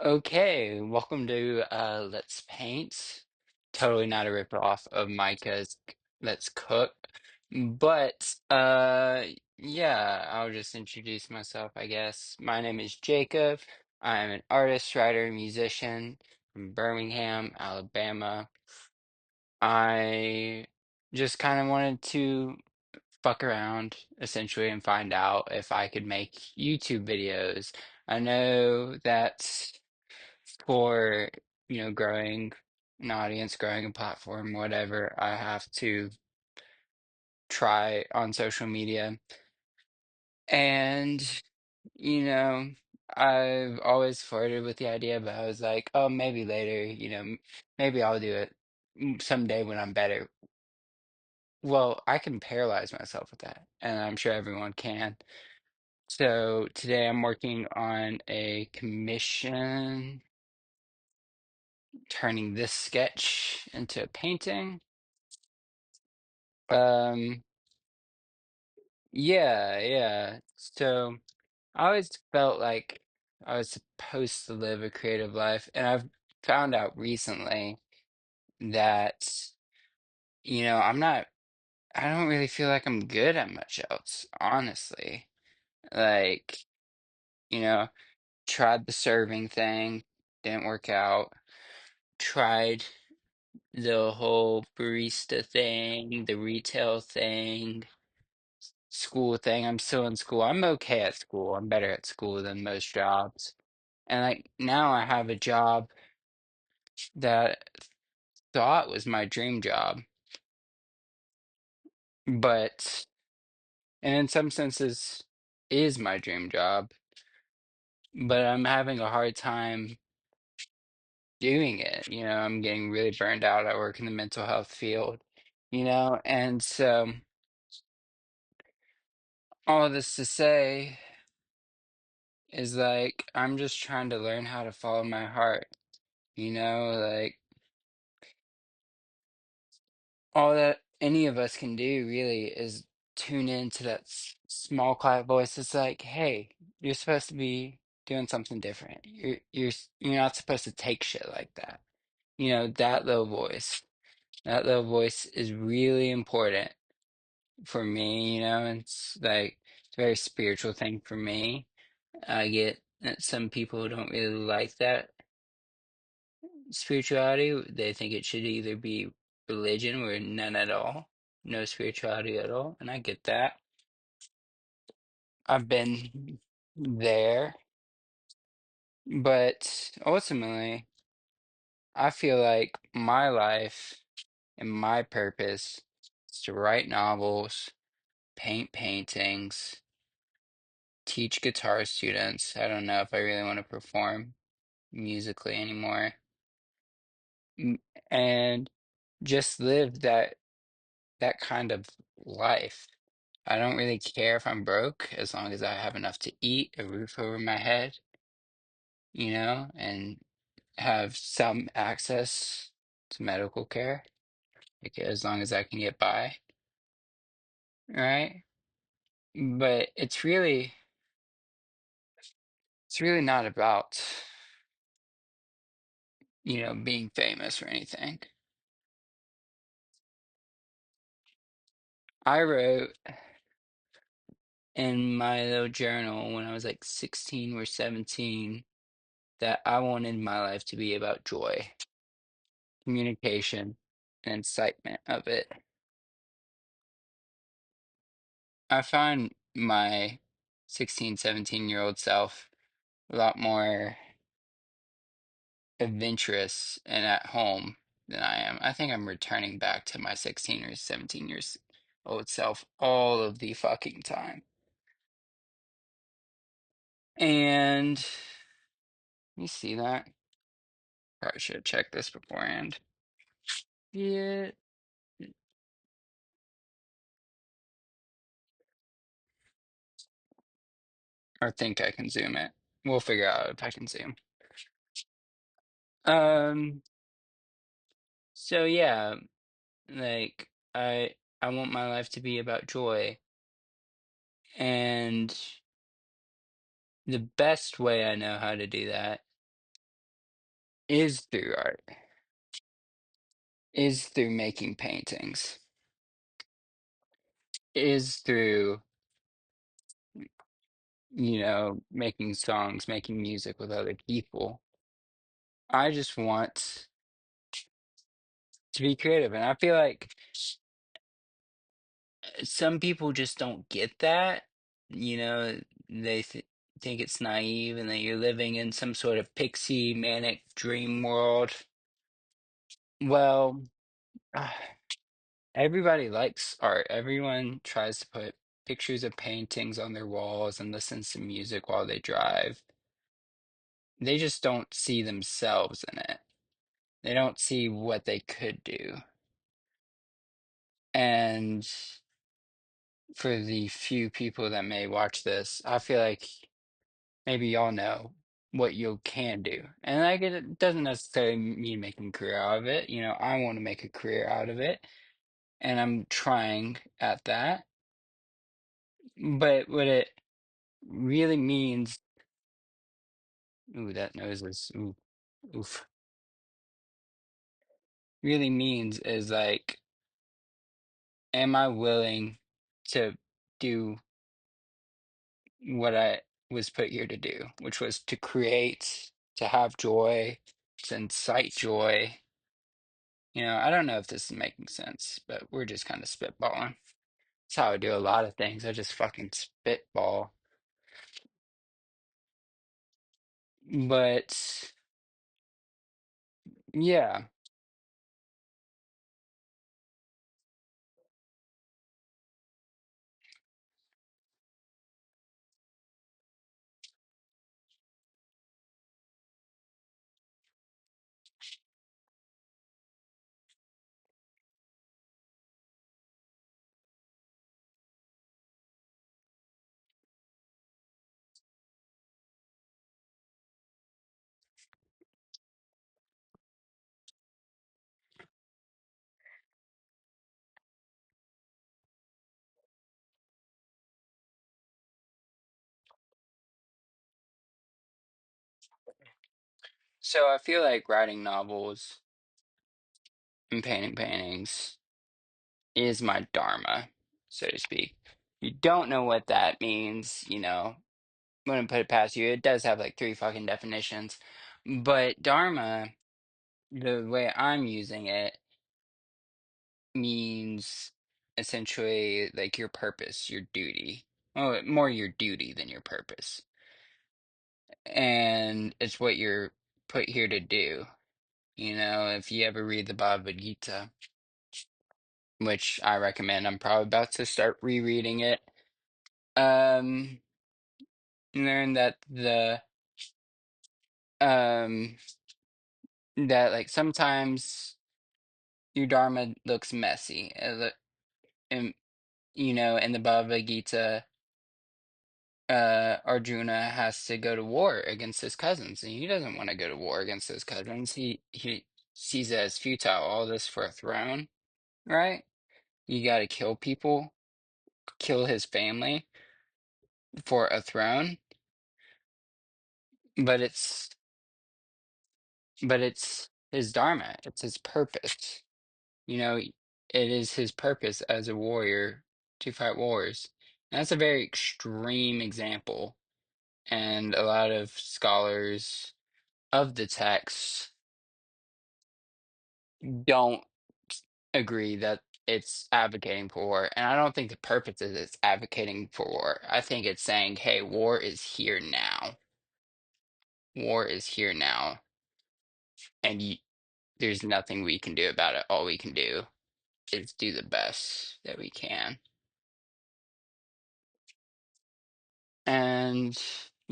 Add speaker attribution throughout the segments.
Speaker 1: Okay, welcome to Let's Paint. Totally not a ripoff of Micah's Let's Cook. But yeah, I'll just introduce myself, I guess. My name is Jacob. I'm an artist, writer, musician from Birmingham, Alabama. I just kind of wanted to fuck around essentially and find out if I could make YouTube videos. I know that for growing an audience, growing a platform, whatever, I have to try on social media. And you know I've always flirted with the idea, but I was like, oh, maybe later, maybe I'll do it someday when I'm better. Well, I can paralyze myself with that, and I'm sure everyone can. So today I'm working on a commission, turning this sketch into a painting. Um, yeah. So I always felt like I was supposed to live a creative life, and I've found out recently that, I'm not, I don't really feel like I'm good at much else, honestly. Like, you know, tried the serving thing, didn't work out. Tried the whole barista thing, the retail thing, school thing. I'm still in school. I'm okay at school. I'm better at school than most jobs. And like now I have a job that thought was my dream job, but and in some senses is my dream job, but I'm having a hard time doing it. I'm getting really burned out. I work in the mental health field, and so all of this to say is like I'm just trying to learn how to follow my heart, like all that any of us can do really is tune into that small quiet voice. It's like, hey, you're supposed to be doing something different. You're not supposed to take shit like that. That little voice. That little voice is really important for me, it's like it's a very spiritual thing for me. I get that some people don't really like that spirituality. They think it should either be religion or none at all, no spirituality at all. And I get that. I've been there, but ultimately, I feel like my life and my purpose is to write novels, paint paintings, teach guitar students. I don't know if I really want to perform musically anymore. M- And just live that kind of life. I don't really care if I'm broke as long as I have enough to eat, a roof over my head, and have some access to medical care, like as long as I can get by, right? But it's really not about, being famous or anything. I wrote in my little journal when I was like 16 or 17 that I wanted my life to be about joy, communication, and incitement of it. I find my 16, 17-year-old self a lot more adventurous and at home than I am. I think I'm returning back to my 16 or 17 years old self all of the fucking time. And you see that? Probably should have checked this beforehand. Yeah, I think I can zoom it. We'll figure out if I can zoom. Um, so yeah, like I want my life to be about joy. And the best way I know how to do that is through art, is through making paintings, is through, making songs, making music with other people. I just want to be creative. And I feel like some people just don't get that. You know, they think it's naive and that you're living in some sort of pixie manic dream world. Well, everybody likes art. Everyone tries to put pictures of paintings on their walls and listens to music while they drive. They just don't see themselves in it. They don't see what they could do. And for the few people that may watch this, I feel like maybe y'all know what you can do. And like it doesn't necessarily mean making a career out of it. I want to make a career out of it, and I'm trying at that. But what it really means, ooh, that nose is ooh, oof. Really means is like, am I willing to do what I was put here to do, which was to create, to have joy, to incite joy. I don't know if this is making sense, but we're just kind of spitballing. That's how I do a lot of things. I just fucking spitball. But yeah, so I feel like writing novels and painting paintings is my dharma, so to speak. You don't know what that means, wouldn't put it past you. It does have like three fucking definitions. But dharma, the way I'm using it, means essentially like your purpose, your duty. Oh, more your duty than your purpose. And it's what you're put here to do. If you ever read the Bhagavad Gita, which I recommend, I'm probably about to start rereading it. Um, learn um that like sometimes your dharma looks messy. And in the Bhagavad Gita, Arjuna has to go to war against his cousins, and he doesn't want to go to war against his cousins. He sees it as futile, all this for a throne, right? You got to kill people, kill his family for a throne, but it's his dharma, it's his purpose. It is his purpose as a warrior to fight wars. And that's a very extreme example, and a lot of scholars of the text don't agree that it's advocating for war. And I don't think the purpose is it's advocating for war. I think it's saying, hey, war is here now. War is here now, and there's nothing we can do about it. All we can do is do the best that we can. And,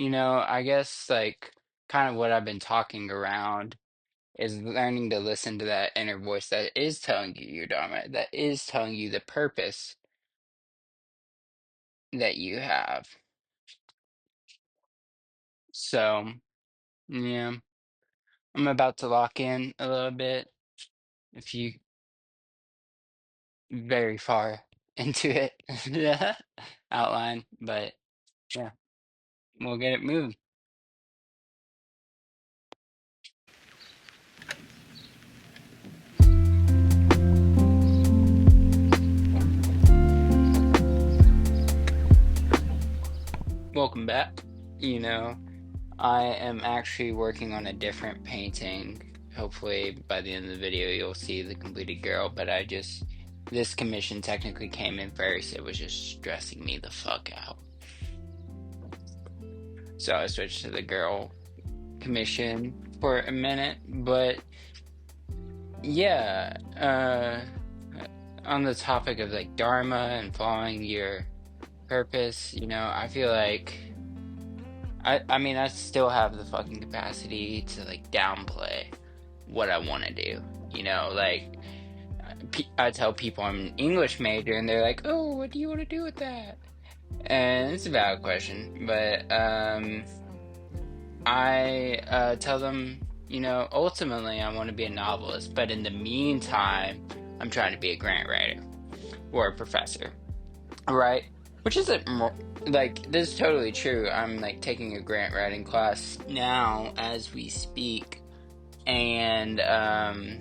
Speaker 1: I guess like kind of what I've been talking around is learning to listen to that inner voice that is telling you your dharma, that is telling you the purpose that you have. So, yeah, I'm about to lock in a little bit if you very far into it, yeah, outline, but yeah, we'll get it moving. welcome back. You know, I am actually working on a different painting. Hopefully, by the end of the video, you'll see the completed girl. But this commission technically came in first. It was just stressing me the fuck out. So I switched to the girl commission for a minute. But yeah, on the topic of like dharma and following your purpose, I feel like I mean, I still have the fucking capacity to like downplay what I want to do. Like I tell people I'm an English major, and they're like, "Oh, what do you want to do with that?" And it's a valid question, but I tell them, ultimately I want to be a novelist, but in the meantime, I'm trying to be a grant writer or a professor, right? Which isn't like, this is totally true. I'm like taking a grant writing class now as we speak, and I'd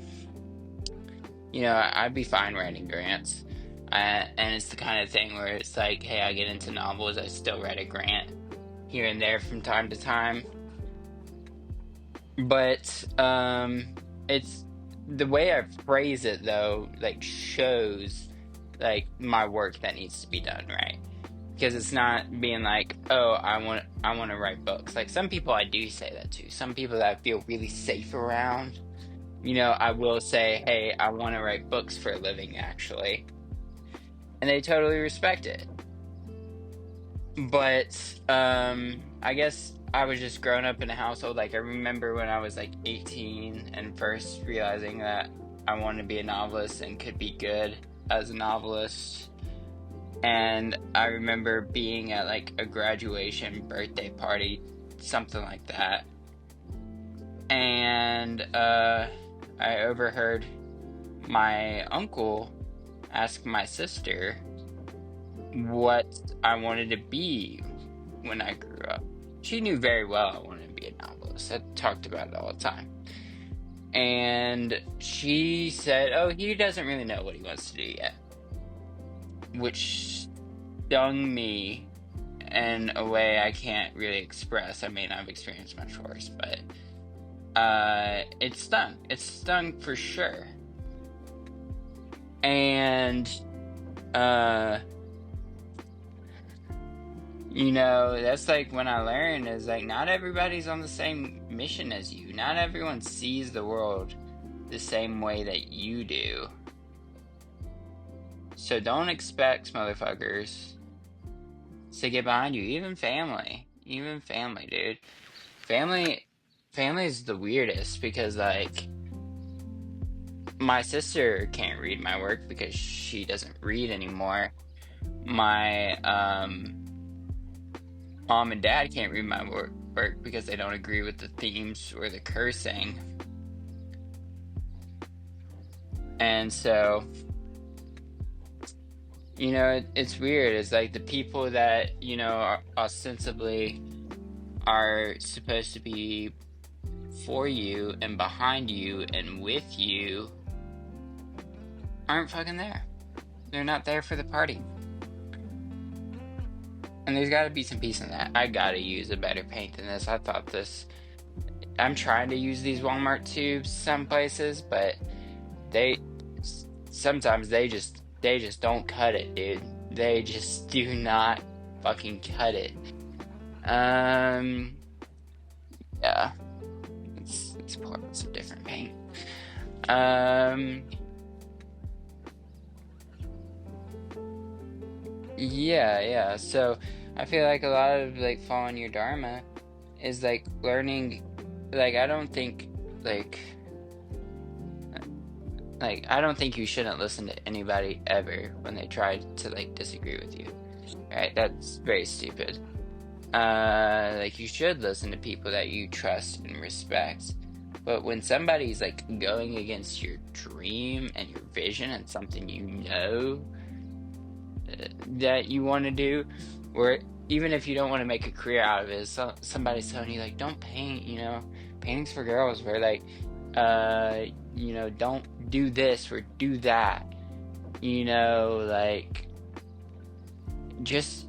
Speaker 1: be fine writing grants. And it's the kind of thing where it's like, hey, I get into novels, I still write a grant here and there from time to time. But it's the way I phrase it though, like shows like my work that needs to be done, right? Because it's not being like, oh, I want to write books. Like some people I do say that to. Some people that I feel really safe around. I will say, hey, I want to write books for a living, actually. And they totally respect it. But I guess I was just growing up in a household. Like I remember when I was like 18 and first realizing that I wanted to be a novelist and could be good as a novelist. And I remember being at like a graduation birthday party, something like that. And I overheard my uncle ask my sister what I wanted to be when I grew up. She knew very well I wanted to be a novelist. I talked about it all the time. And she said, oh, he doesn't really know what he wants to do yet. Which stung me in a way I can't really express. I mean, I've experienced much worse, but it stung. It stung for sure. And that's like when I learned is like not everybody's on the same mission as you. Not everyone sees the world the same way that you do. So don't expect motherfuckers to get behind you. Even family, dude. Family is the weirdest because like my sister can't read my work because she doesn't read anymore. My mom and dad can't read my work because they don't agree with the themes or the cursing. And so it's weird. It's like the people that, are ostensibly are supposed to be for you and behind you and with you aren't fucking there. They're not there for the party. And there's got to be some peace in that. I gotta use a better paint than this. I'm trying to use these Walmart tubes some places, but sometimes they just don't cut it, dude. They just do not fucking cut it. Yeah. Let's pour out some different paint. Yeah. So I feel like a lot of like following your dharma is like learning. Like I don't think you shouldn't listen to anybody ever when they try to like disagree with you. Right? That's very stupid. Like you should listen to people that you trust and respect. But when somebody's like going against your dream and your vision and something that you want to do, or even if you don't want to make a career out of it, somebody's telling you like, don't paint, painting's for girls, where like, don't do this or do that, like, just,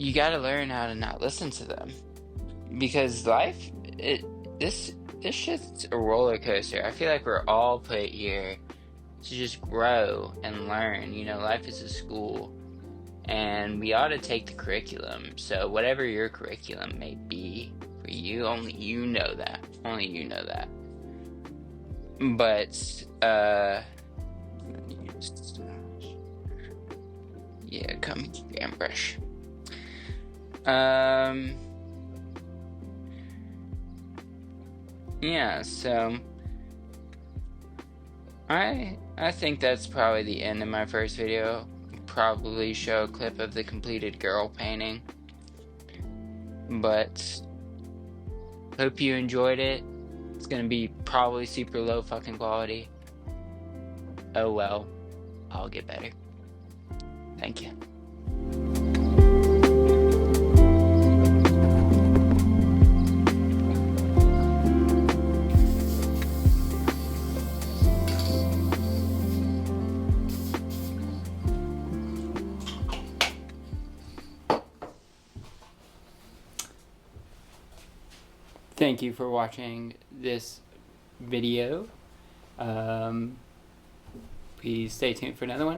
Speaker 1: you got to learn how to not listen to them, because life, it this this shit's a roller coaster. I feel like we're all put here to just grow and learn. You know, life is a school, and we ought to take the curriculum. So whatever your curriculum may be for you, only you know that. Only you know that. But yeah, come damn brush. Yeah, so I think that's probably the end of my first video. Probably show a clip of the completed girl painting. But hope you enjoyed it. It's gonna be probably super low fucking quality. Oh well, I'll get better. Thank you. Thank you for watching this video. Please stay tuned for another one.